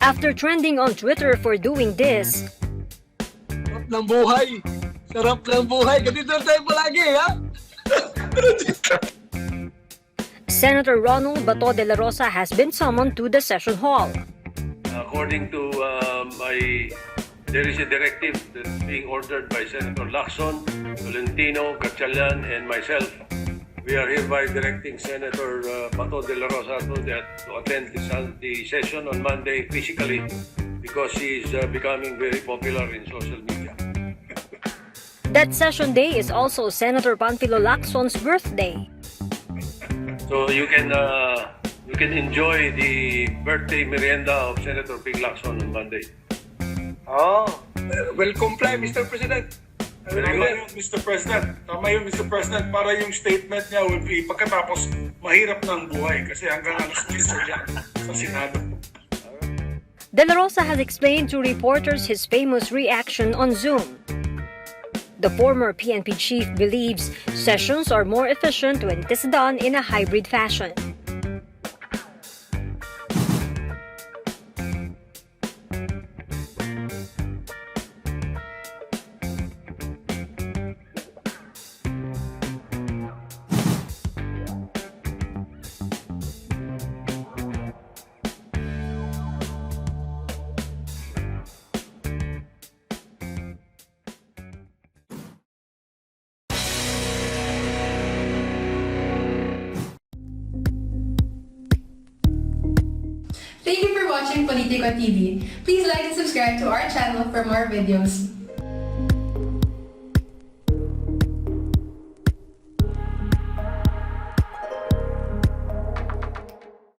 After trending on Twitter for doing this, Sarap ng buhay. Sarap ng buhay. Ganito tayo palagi, ha? Senator Ronald Bato de la Rosa has been summoned to the session hall. According to there is a directive that's being ordered by Senator Lacson, Tolentino, Gatchalian, and myself. We are hereby directing Senator Bato de la Rosa to attend the session on Monday physically because she is becoming very popular in social media. That session day is also Senator Panfilo Lacson's birthday. So you can enjoy the birthday merienda of Senator Ping Lacson on Monday. Oh, well comply, Mr. President. Very Tama good. yun, Mr. President. Tama yun, Mr. President. Para yung statement niya will be pagkatapos mahirap ng buhay kasi hanggang alas 10 yan sa Senado. De la Rosa has explained to reporters his famous reaction on Zoom. The former PNP chief believes sessions are more efficient when it is done in a hybrid fashion. Thank you for watching Politico TV. Please like and subscribe to our channel for more videos.